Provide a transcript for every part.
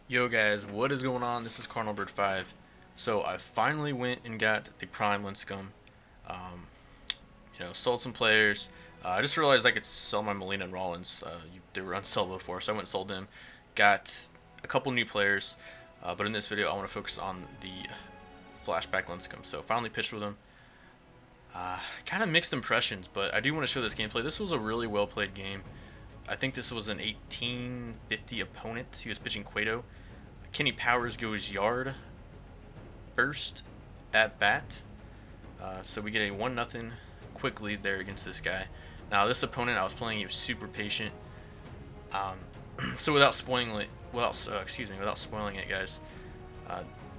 Yo guys, what is going on? This is CardinalBird5. So I finally went and got the Prime Lincecum. Um, sold some players. I just realized I could sell my Molina and Rollins. They were unsellable before, so I went and sold them. Got a couple new players, but in this video I want to focus on the Flashback Lincecum. So finally pitched with him. Kind of mixed impressions, but I do want to show this gameplay. This was a really well played game. I think this was an 1850 opponent. He was pitching Cueto. Kenny Powers goes yard first at bat. So we get a 1-0 quick lead there against this guy. Now this opponent I was playing, he was super patient. Um, so without spoiling it, without spoiling it, guys.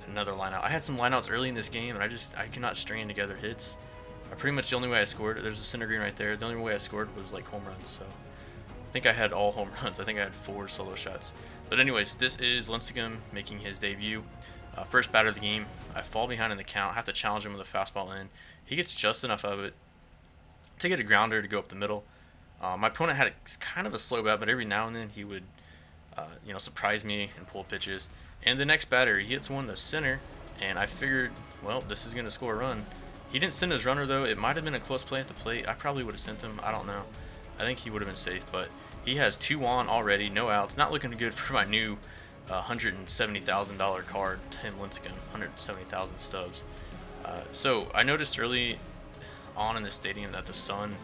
Another lineout. I had some lineouts early in this game, and I could not string together hits. Pretty much the only way I scored. There's a center green right there. The only way I scored was like home runs. So I think I had all home runs. I think I had 4 solo shots. But anyways, this is Lincecum making his debut. First batter of the game. I fall behind in the count. I have to challenge him with a fastball in. He gets just enough of it to get a grounder to go up the middle. My opponent had kind of a slow bat, but every now and then he would, surprise me and pull pitches. And the next batter, he hits one to center, and I figured, well, this is going to score a run. He didn't send his runner though. It might have been a close play at the plate. I probably would have sent him. I don't know. I think he would have been safe, but he has 2 on already, no outs. Not looking good for my new $170,000 card, Tim Lincecum, 170,000 stubs. So I noticed early on in the stadium that the sun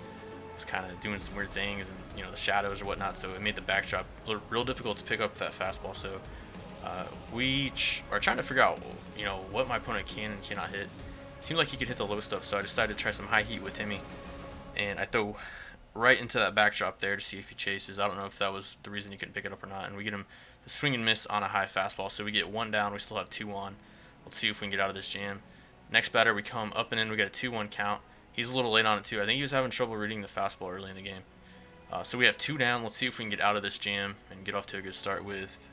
was kind of doing some weird things, and the shadows or whatnot. So it made the backdrop real difficult to pick up that fastball. So we are trying to figure out what my opponent can and cannot hit. Seemed like he could hit the low stuff, so I decided to try some high heat with Timmy, and I throw right into that backdrop there to see if he chases. I don't know if that was the reason he couldn't pick it up or not, and we get him the swing and miss on a high fastball, so we get 1 down. We still have 2 on. Let's see if we can get out of this jam. Next batter, we come up and in. We got a 2-1 count. He's a little late on it too. I think he was having trouble reading the fastball early in the game. So we have 2 down. Let's see if we can get out of this jam and get off to a good start with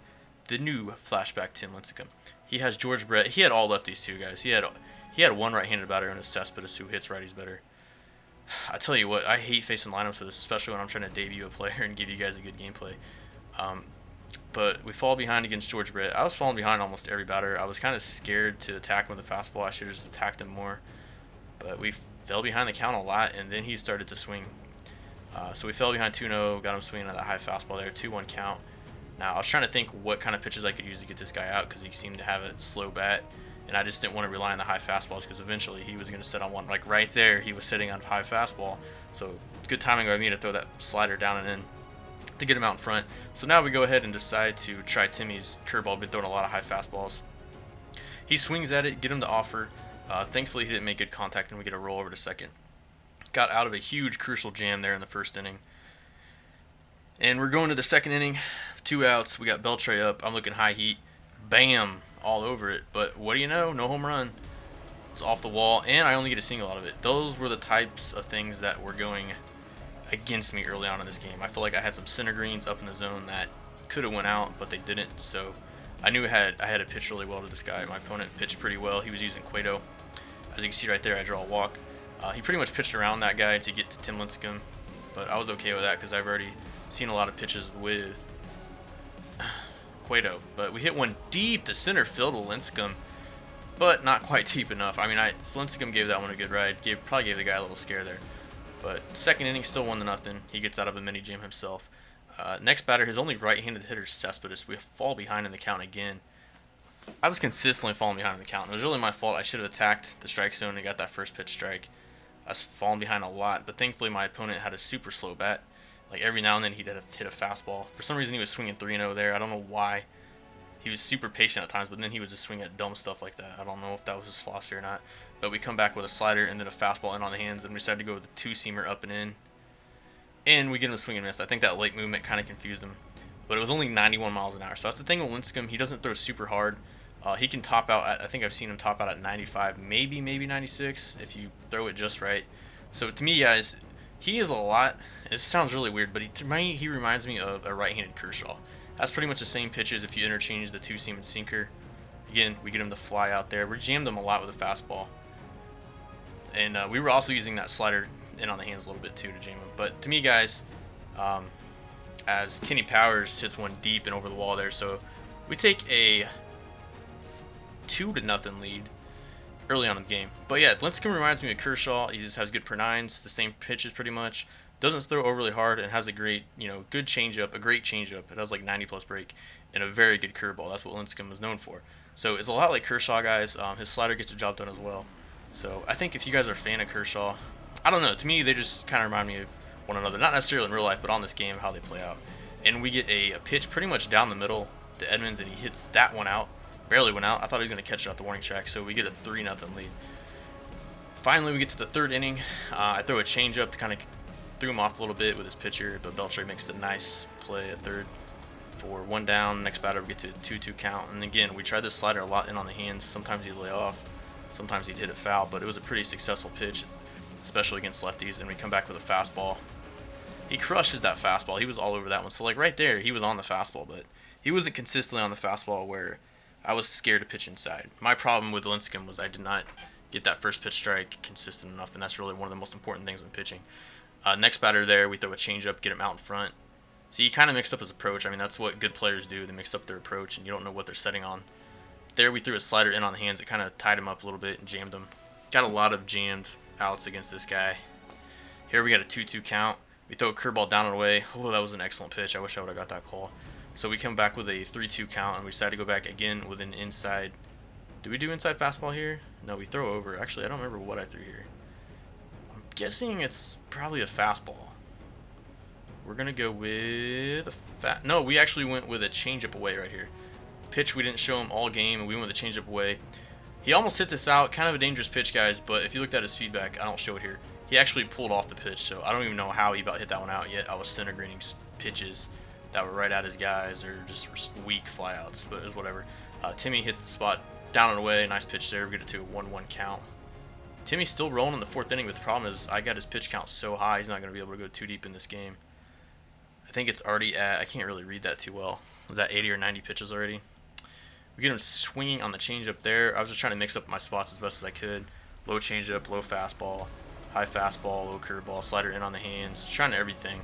the new Flashback Tim Lincecum. He has George Brett. He had all lefties too, guys. He had one right-handed batter in his Cespedes who hits righties better. I tell you what, I hate facing lineups for this, especially when I'm trying to debut a player and give you guys a good gameplay. But we fall behind against George Brett. I was falling behind almost every batter. I was kind of scared to attack him with a fastball. I should have just attacked him more. But we fell behind the count a lot, and then he started to swing. So we fell behind 2-0, got him swinging at that high fastball there, 2-1 count. Now, I was trying to think what kind of pitches I could use to get this guy out because he seemed to have a slow bat. And I just didn't want to rely on the high fastballs because eventually he was going to sit on one. Like right there, he was sitting on high fastball. So good timing by me to throw that slider down and in to get him out in front. So now we go ahead and decide to try Timmy's curveball. Been throwing a lot of high fastballs. He swings at it, get him to offer. Thankfully, he didn't make good contact, and we get a roll over to second. Got out of a huge crucial jam there in the first inning. And we're going to the second inning. 2 outs. We got Beltre up. I'm looking high heat. Bam! All over it. But what do you know? No home run. It's off the wall, and I only get a single out of it. Those were the types of things that were going against me early on in this game. I feel like I had some center greens up in the zone that could have went out, but they didn't. So I knew I had to pitch really well to this guy. My opponent pitched pretty well. He was using Cueto. As you can see right there, I draw a walk. He pretty much pitched around that guy to get to Tim Lincecum, but I was okay with that because I've already seen a lot of pitches with Cueto. But we hit one deep to center field with Lincecum, but not quite deep enough. I mean, Lincecum gave that one a good ride. Probably gave the guy a little scare there. But second inning, still 1-0. He gets out of a mini jam himself. Next batter, his only right-handed hitter, Cespedes. We fall behind in the count again. I was consistently falling behind in the count. It was really my fault. I should have attacked the strike zone and got that first pitch strike. I was falling behind a lot, but thankfully my opponent had a super slow bat. Like every now and then he'd hit a fastball. For some reason he was swinging 3-0 there. I don't know why. He was super patient at times, but then he would just swing at dumb stuff like that. I don't know if that was his philosophy or not. But we come back with a slider and then a fastball in on the hands, and we decided to go with a 2-seamer up and in. And we get him a swing and miss. I think that late movement kind of confused him. But it was only 91 miles an hour. So that's the thing with Lincecum. He doesn't throw super hard. He can top out at, I think I've seen him top out at 95, maybe 96 if you throw it just right. So to me, guys, he is a lot. It sounds really weird, but to me, he reminds me of a right-handed Kershaw. That's pretty much the same pitches if you interchange the 2-seam and sinker. Again, we get him to fly out there. We jammed him a lot with a fastball. And we were also using that slider in on the hands a little bit too to jam him. But to me, guys, as Kenny Powers hits one deep and over the wall there, so We take a 2-0 lead early on in the game. But yeah, Lincecum reminds me of Kershaw. He just has good per nines, the same pitches pretty much. Doesn't throw overly hard and has a great, good changeup, a great changeup. It has like 90+ break and a very good curveball. That's what Lincecum is known for. So it's a lot like Kershaw, guys. His slider gets the job done as well. So I think if you guys are a fan of Kershaw, I don't know. To me, they just kind of remind me of one another. Not necessarily in real life, but on this game, how they play out. And we get a pitch pretty much down the middle to Edmonds, and he hits that one out. Barely went out. I thought he was going to catch it out the warning track, so we get a 3-0 lead. Finally, we get to the third inning. I throw a changeup to kind of threw him off a little bit with his pitcher, but Beltre makes a nice play at third for 1 down. Next batter, we get to a 2-2 count. And again, we tried this slider a lot in on the hands. Sometimes he'd lay off. Sometimes he'd hit it foul, but it was a pretty successful pitch, especially against lefties. And we come back with a fastball. He crushes that fastball. He was all over that one. So, like, right there, he was on the fastball, but he wasn't consistently on the fastball where I was scared to pitch inside. My problem with Lincecum was I did not get that first pitch strike consistent enough, and that's really one of the most important things when pitching. Next batter there, we throw a changeup, get him out in front. So he kind of mixed up his approach. I mean, that's what good players do. They mix up their approach, and you don't know what they're setting on. There we threw a slider in on the hands. It kind of tied him up a little bit and jammed him. Got a lot of jammed outs against this guy. Here we got a 2-2 count. We throw a curveball down and away. Oh, that was an excellent pitch. I wish I would have got that call. So we come back with a 3-2 count, and we decide to go back again with an inside. Do we do inside fastball here? No, we throw over. Actually, I don't remember what I threw here. I'm guessing it's probably a fastball. We're going to go with a no, we actually went with a changeup away right here. Pitch we didn't show him all game, and we went with a changeup away. He almost hit this out. Kind of a dangerous pitch, guys, but if you looked at his feedback, I don't show it here. He actually pulled off the pitch, so I don't even know how he about hit that one out yet. I was center grading pitches that were right at his guys or just weak flyouts, but it was whatever. Timmy hits the spot down and away. Nice pitch there. We get it to a 1-1 count. Timmy's still rolling in the 4th inning, but the problem is I got his pitch count so high he's not going to be able to go too deep in this game. I think it's already at, I can't really read that too well. Was that 80 or 90 pitches already? We get him swinging on the changeup there. I was just trying to mix up my spots as best as I could. Low changeup, low fastball, high fastball, low curveball, slider in on the hands, trying everything.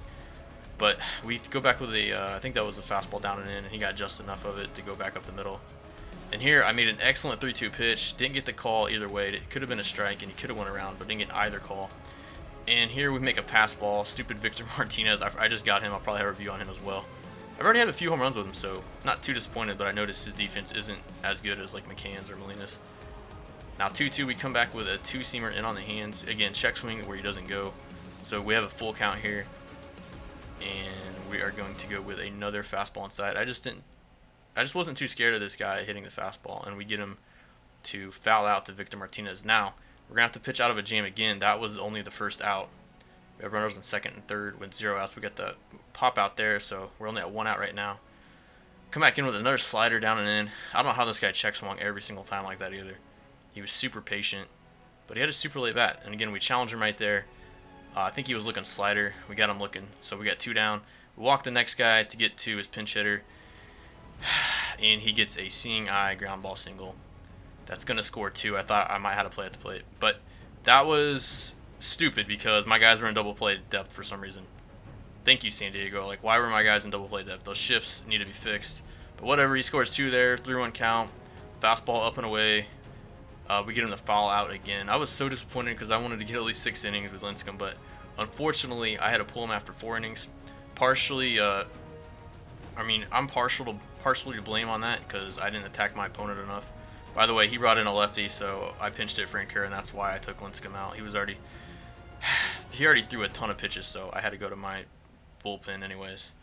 But we go back with a, I think that was a fastball down and in, and he got just enough of it to go back up the middle. And here I made an excellent 3-2 pitch. Didn't get the call either way. It could have been a strike, and he could have went around, but didn't get either call. And here we make a pass ball. Stupid Victor Martinez. I just got him. I'll probably have a review on him as well. I've already had a few home runs with him, so not too disappointed, but I noticed his defense isn't as good as like McCann's or Molina's. Now 2-2, we come back with a 2-seamer in on the hands. Again, check swing where he doesn't go. So we have a full count here. And we are going to go with another fastball inside. I just wasn't too scared of this guy hitting the fastball, and we get him to foul out to Victor Martinez. Now, we're going to have to pitch out of a jam again. That was only the first out. We have runners in second and third with 0 outs. We got the pop out there, so we're only at 1 out right now. Come back in with another slider down and in. I don't know how this guy check swung every single time like that either. He was super patient, but he had a super late bat. And again, we challenged him right there. I think he was looking slider. We got him looking, so we got 2 down. We walk the next guy to get to his pinch hitter, and he gets a seeing eye ground ball single. That's going to score 2. I thought I might have to play at the plate, but that was stupid because my guys were in double play depth for some reason. Thank you, San Diego. Like, why were my guys in double play depth? Those shifts need to be fixed. But whatever, he scores 2 there, 3-1 count, fastball up and away. We get him to foul out again. I was so disappointed because I wanted to get at least 6 innings with Lincecum, but unfortunately, I had to pull him after 4 innings. Partially, I'm partially to blame on that because I didn't attack my opponent enough. By the way, he brought in a lefty, so I pinched it for Incur, and that's why I took Lincecum out. He already threw a ton of pitches, so I had to go to my bullpen anyways.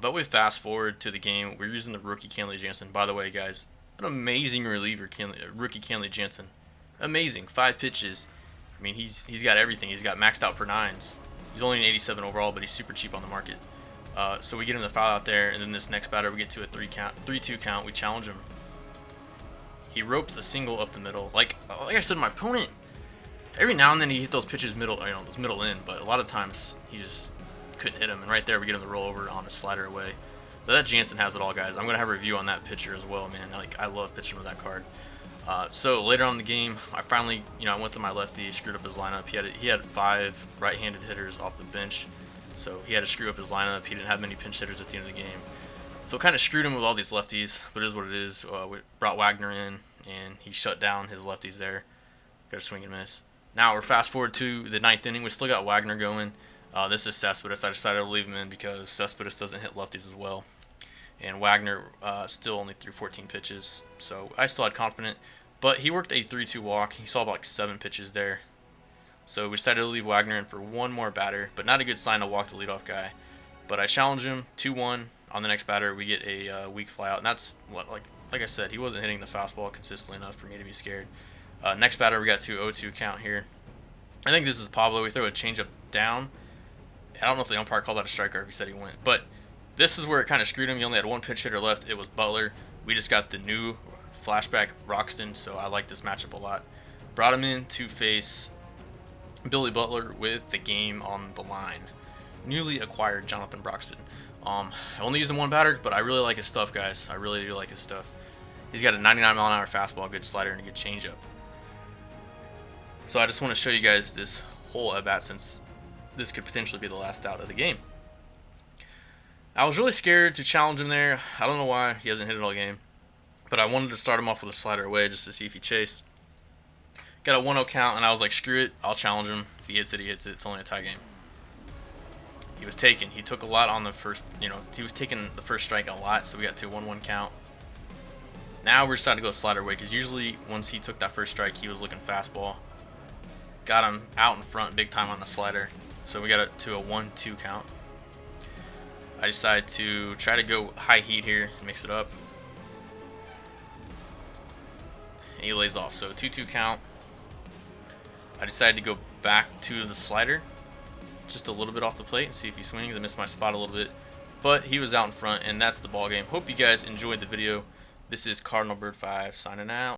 But we fast forward to the game. We're using the rookie Kenley Jansen. By the way, guys, an amazing reliever, rookie Kenley Jansen. Amazing, 5 pitches. I mean, he's got everything. He's got maxed out per nines. He's only an 87 overall, but he's super cheap on the market. So we get him to foul out there, and then this next batter we get to a 3-2 count. We challenge him. He ropes a single up the middle. Like I said, my opponent, every now and then he hit those pitches those middle in, but a lot of times he just couldn't hit him. And right there we get him to roll over on a slider away. But that Jansen has it all, guys. I'm gonna have a review on that pitcher as well, man. Like, I love pitching with that card. So later on in the game, I finally, I went to my lefty, screwed up his lineup. He had 5 right-handed hitters off the bench, so he had to screw up his lineup. He didn't have many pinch hitters at the end of the game. So it kind of screwed him with all these lefties, but it is what it is. We brought Wagner in, and he shut down his lefties there. Got a swing and miss. Now we're fast forward to the 9th inning. We still got Wagner going. This is Cespedes. I decided to leave him in because Cespedes doesn't hit lefties as well. And Wagner still only threw 14 pitches, so I still had confidence. But he worked a 3-2 walk. He saw about like 7 pitches there. So we decided to leave Wagner in for one more batter, but not a good sign to walk the leadoff guy. But I challenged him 2-1. On the next batter, we get a weak flyout, and that's like I said, he wasn't hitting the fastball consistently enough for me to be scared. Next batter, we got to 0-2 count here. I think this is Pablo. We throw a changeup down. I don't know if the umpire called that a strike or if he said he went, but this is where it kind of screwed him. He only had one pinch hitter left. It was Butler. We just got the new Flashback Roxton, so I like this matchup a lot. Brought him in to face Billy Butler with the game on the line. Newly acquired Jonathan Broxton. I only used him one batter, but I really like his stuff, guys. I really do like his stuff. He's got a 99-mile-an-hour fastball, good slider, and a good changeup. So I just want to show you guys this whole at-bat since this could potentially be the last out of the game. I was really scared to challenge him there. I don't know why. He hasn't hit it all game. But I wanted to start him off with a slider away just to see if he chased. Got a 1-0 count, and I was like, screw it. I'll challenge him. If he hits it, he hits it. It's only a tie game. He was taken. He took a lot on the first, he was taking the first strike a lot, so we got to a 1-1 count. Now we're starting to go slider away because usually once he took that first strike, he was looking fastball. Got him out in front big time on the slider, so we got it to a 1-2 count. I decided to try to go high heat here, mix it up. And he lays off, so 2-2 count. I decided to go back to the slider, just a little bit off the plate and see if he swings. I missed my spot a little bit, but he was out in front, and that's the ball game. Hope you guys enjoyed the video. This is Cardinal Bird 5 signing out.